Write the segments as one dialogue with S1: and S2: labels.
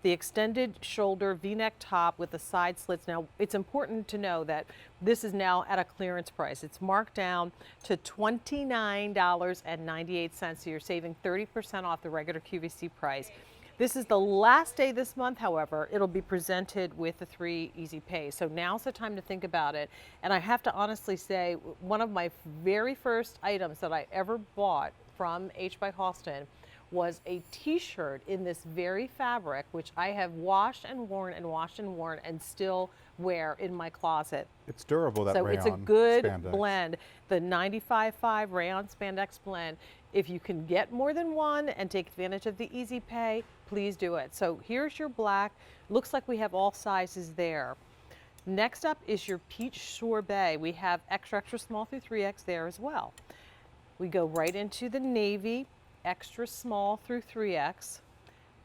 S1: the extended shoulder V-neck top with the side slits. Now, it's important to know that this is now at a clearance price. It's marked down to $29.98, so you're saving 30% off the regular QVC price. This is the last day this month, however. It'll be presented with the 3 easy pays. So now's the time to think about it. And I have to honestly say, one of my very first items that I ever bought from H by Halston was a t-shirt in this very fabric, which I have washed and worn and washed and worn and still wear in my closet.
S2: It's durable, that
S1: So
S2: rayon
S1: it's a good
S2: spandex.
S1: blend, the 95.5 rayon spandex blend. If you can get more than one and take advantage of the easy pay, please do it. So here's your black. Looks like we have all sizes there. Next up is your peach sorbet. We have extra, extra small through 3X there as well. We go right into the navy, extra small through 3X.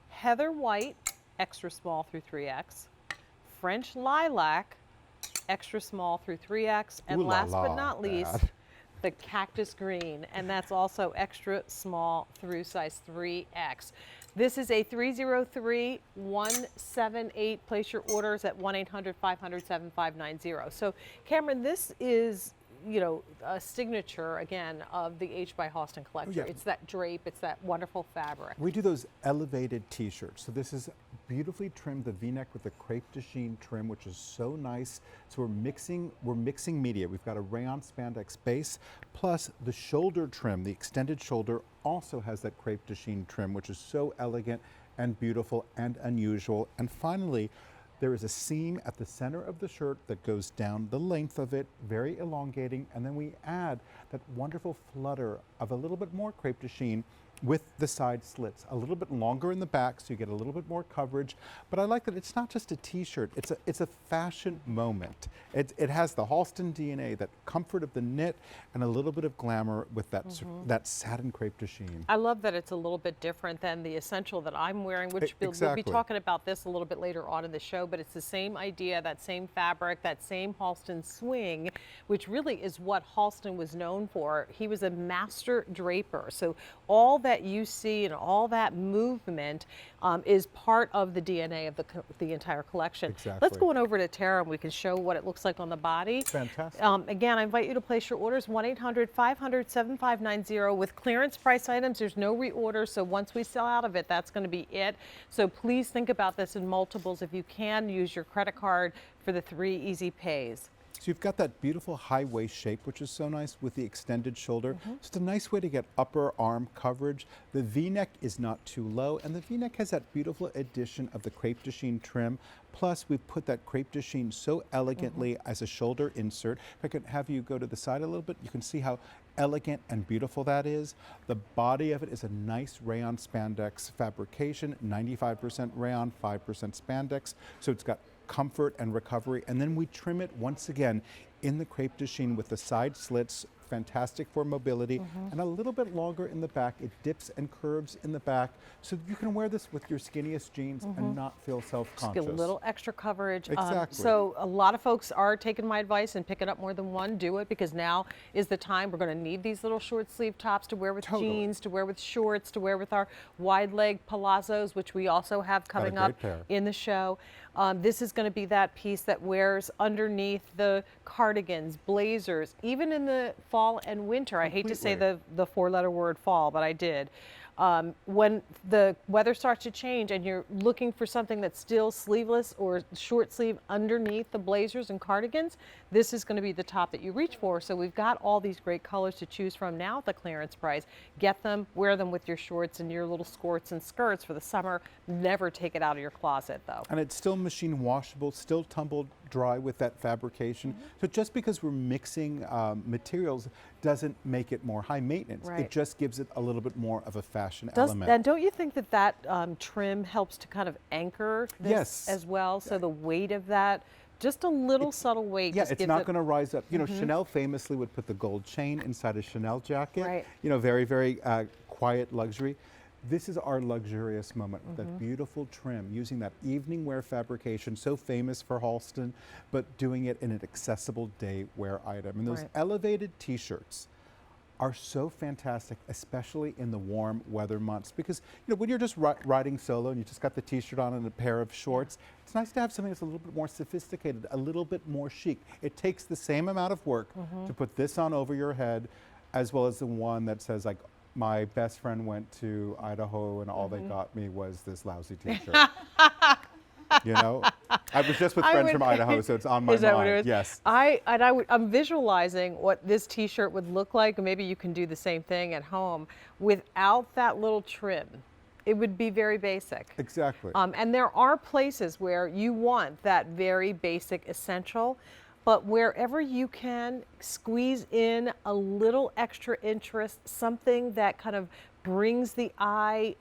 S1: Heather white, extra small through 3X. French lilac, extra small through 3X. And last but not least, the cactus green, and that's also extra small through size 3X. This is a 303-178. Place your orders at 1-800-500-7590. So Cameron, this is, you know, a signature again of the H by Halston collection.
S2: Yeah.
S1: It's that drape, it's that wonderful fabric.
S2: We do those elevated t-shirts. So this is beautifully trimmed, the V-neck with the crepe de chine trim, which is so nice. So we're mixing media. We've got a rayon spandex base, plus the shoulder trim, the extended shoulder also has that crepe de chine trim, which is so elegant and beautiful and unusual. And finally, there is a seam at the center of the shirt that goes down the length of it, very elongating, and then we add that wonderful flutter of a little bit more crepe de chine with the side slits, a little bit longer in the back so you get a little bit more coverage. But I like that it's not just a t-shirt, it's a fashion moment. It has the Halston DNA, that comfort of the knit and a little bit of glamour with that, that satin crepe de chine.
S1: I love that it's a little bit different than the essential that I'm wearing, which we'll be talking about this a little bit later on in the show, but it's the same idea, that same fabric, that same Halston swing, which really is what Halston was known for. He was a master draper. So all that you see and all that movement is part of the DNA of the entire collection.
S2: Exactly.
S1: Let's go on over to Tara and we can show what it looks like on the body.
S2: Fantastic.
S1: Again, I invite you to place your orders 1-800-500-7590. With clearance price items, there's no reorder, so once we sell out of it, that's going to be it. So please think about this in multiples. If you can, use your credit card for the 3 easy pays.
S2: So you've got that beautiful high waist shape, which is so nice with the extended shoulder. So it's a nice way to get upper arm coverage. The V-neck is not too low, and the V-neck has that beautiful addition of the crepe de chine trim. Plus, we've put that crepe de chine so elegantly as a shoulder insert. If I could have you go to the side a little bit, you can see how elegant and beautiful that is. The body of it is a nice rayon spandex fabrication, 95% rayon, 5% spandex. So it's got comfort and recovery, and then we trim it once again in the crepe de chine with the side slits, fantastic for mobility, and a little bit longer in the back. It dips and curves in the back, so you can wear this with your skinniest jeans and not feel self-conscious.
S1: Just get a little extra coverage.
S2: Exactly.
S1: So a lot of folks are taking my advice and picking up more than one. Do it, because now is the time. We're going to need these little short sleeve tops to wear with jeans, to wear with shorts, to wear with our wide leg palazzos, which we also have coming up in the show. This is going to be that piece that wears underneath the cardigans, blazers, even in the fall and winter. I hate to say the 4-letter word fall, but I did. When the weather starts to change and you're looking for something that's still sleeveless or short sleeve underneath the blazers and cardigans, this is going to be the top that you reach for. So we've got all these great colors to choose from now at the clearance price. Get them, wear them with your shorts and your little skirts and skirts for the summer. Never take it out of your closet though.
S2: And it's still machine washable, still tumble dry with that fabrication. So just because we're mixing materials doesn't make it more high maintenance. It just gives it a little bit more of a fashion element.
S1: And don't you think that that trim helps to kind of anchor this as well? So the weight of that, just a little subtle weight.
S2: Yeah, it's not going to rise up. You know, Chanel famously would put the gold chain inside a Chanel jacket. You know, very, very quiet luxury. This is our luxurious moment with that beautiful trim, using that evening wear fabrication, so famous for Halston, but doing it in an accessible day wear item. And those elevated t-shirts are so fantastic, especially in the warm weather months. Because when you're just riding solo and you just got the t-shirt on and a pair of shorts, it's nice to have something that's a little bit more sophisticated, a little bit more chic. It takes the same amount of work to put this on over your head, as well as the one that says like, my best friend went to Idaho and all they got me was this lousy t-shirt. I was just with friends from Idaho, so it's on my
S1: Is that
S2: mind.
S1: what it is?
S2: Yes.
S1: I'm visualizing what this t-shirt would look like, and maybe you can do the same thing at home without that little trim. It would be very basic.
S2: Exactly.
S1: And there are places where you want that very basic essential, but wherever you can squeeze in a little extra interest, something that kind of brings the eye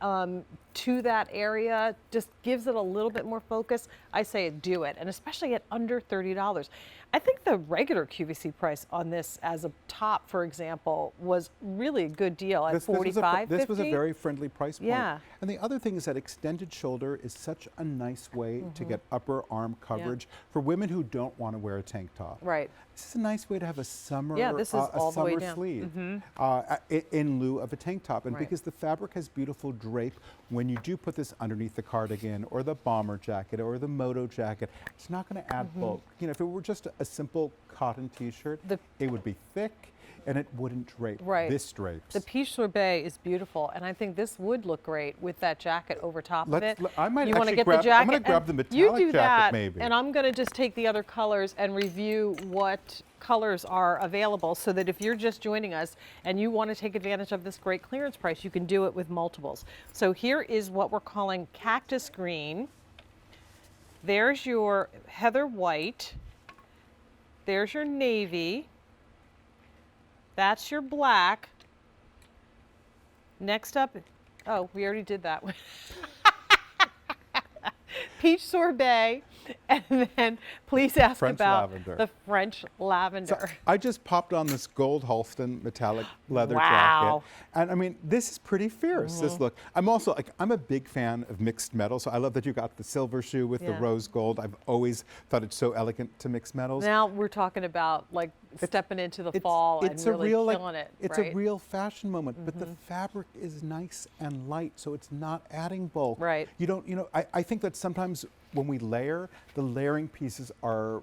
S1: to that area, just gives it a little bit more focus, I say do it, and especially at under $30. I think the regular QVC price on this as a top, for example, was really a good deal at $45.50.
S2: This was a very friendly price point.
S1: Yeah.
S2: And the other thing is that extended shoulder is such a nice way to get upper arm coverage for women who don't want to wear a tank top.
S1: Right.
S2: This is a nice way to have a summer,
S1: this is all the way
S2: summer
S1: down.
S2: sleeve in lieu of a tank top. And because the fabric has beautiful drape, when you do put this underneath the cardigan or the bomber jacket or the moto jacket, it's not going to add bulk. If it were just a simple cotton t-shirt, it would be thick and it wouldn't drape.
S1: Right.
S2: This drapes.
S1: The peach sorbet is beautiful, and I think this would look great with that jacket over top of it.
S2: I might
S1: you want to
S2: actually
S1: get
S2: grab,
S1: the jacket.
S2: I'm going to grab the metallic
S1: you do
S2: jacket
S1: that,
S2: maybe.
S1: and I'm going to just take the other colors and review what colors are available, so that if you're just joining us and you want to take advantage of this great clearance price, you can do it with multiples. So here is what we're calling cactus green. There's your heather white. There's your navy. That's your black. Next up, oh, we already did that one. Peach sorbet, and then please ask
S2: French
S1: about
S2: lavender.
S1: the French lavender.
S2: So I just popped on this gold Halston metallic leather
S1: Wow.
S2: jacket. And I mean, this is pretty fierce, this look. I'm also, I'm a big fan of mixed metal, so I love that you got the silver shoe with the rose gold. I've always thought it's so elegant to mix metals.
S1: Now we're talking about like stepping into the fall and really killing it.
S2: It's
S1: right?
S2: a real fashion moment, but the fabric is nice and light, so it's not adding bulk.
S1: Right.
S2: You don't, I think that sometimes when we layer, the layering pieces are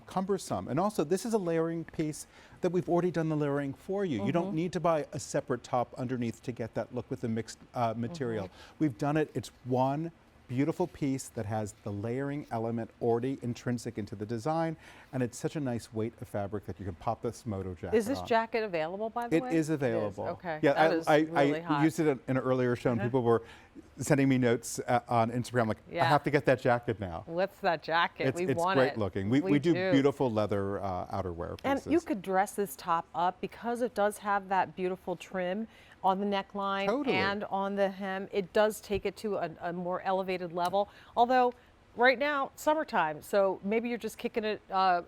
S2: cumbersome. And also, this is a layering piece that we've already done the layering for you. You don't need to buy a separate top underneath to get that look with the mixed material. We've done it. It's one beautiful piece that has the layering element already intrinsic into the design, and it's such a nice weight of fabric that you can pop this moto jacket
S1: Is this
S2: on.
S1: jacket available, by the way?
S2: It is available.
S1: Okay.
S2: Yeah,
S1: That is really
S2: I
S1: hot.
S2: used it in an earlier show, and people were sending me notes on Instagram like, I
S1: Yeah.
S2: have to get that jacket now.
S1: What's that jacket?
S2: It's
S1: want
S2: great
S1: it.
S2: looking. We do beautiful leather outerwear
S1: And
S2: pieces.
S1: you could dress this top up because it does have that beautiful trim on the neckline
S2: Totally.
S1: and on the hem. It does take it to a more elevated level. Although right now, summertime, so maybe you're just kicking it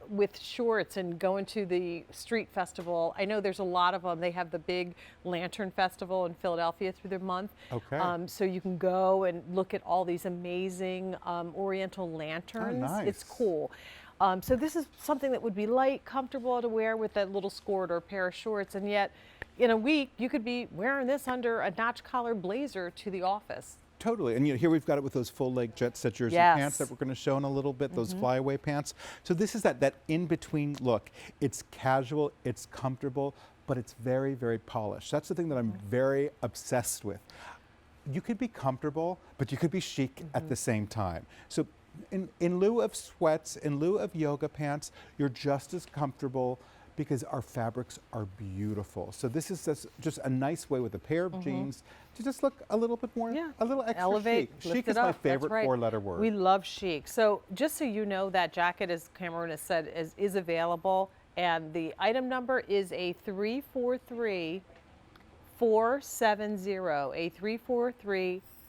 S1: with shorts and going to the street festival. I know there's a lot of them. They have the big Lantern Festival in Philadelphia through the month.
S2: Okay.
S1: So you can go and look at all these amazing Oriental lanterns.
S2: Oh, nice.
S1: It's cool. So this is something that would be light, comfortable to wear with that little skirt or pair of shorts, and yet in a week you could be wearing this under a notch collar blazer to the office.
S2: Totally, and here we've got it with those full leg jet set jersey
S1: Yes.
S2: pants that we're going to show in a little bit, those flyaway pants. So this is that in-between look. It's casual, it's comfortable, but it's very, very polished. That's the thing that I'm very obsessed with. You could be comfortable, but you could be chic at the same time. So in lieu of sweats, in lieu of yoga pants, you're just as comfortable because our fabrics are beautiful. So this is just a nice way with a pair of jeans to just look a little bit more, a little extra
S1: Elevate,
S2: chic.
S1: lift
S2: Chic
S1: it
S2: is my
S1: up. That's
S2: favorite
S1: right.
S2: four-letter word.
S1: We love chic. So just so you know, that jacket, as Cameron has said, is available, and the item number is a 343-470, a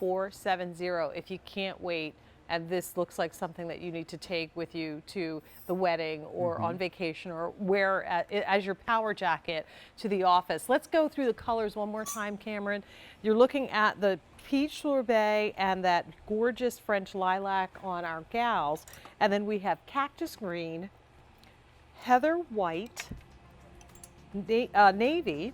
S1: 343-470. If you can't wait, and this looks like something that you need to take with you to the wedding or on vacation or wear as your power jacket to the office. Let's go through the colors one more time, Cameron. You're looking at the peach sorbet and that gorgeous French lilac on our gals. And then we have cactus green, heather white, navy,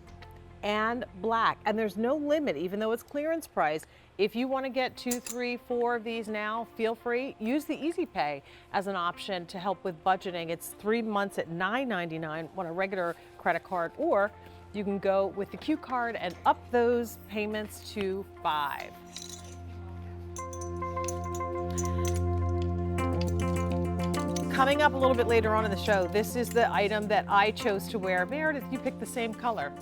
S1: and black. And there's no limit, even though it's clearance price. If you want to get 2, 3, 4 of these now, feel free. Use the Easy Pay as an option to help with budgeting. It's 3 months at $9.99 on a regular credit card, or you can go with the Q card and up those payments to 5. Coming up a little bit later on in the show, this is the item that I chose to wear. Meredith, you picked the same color.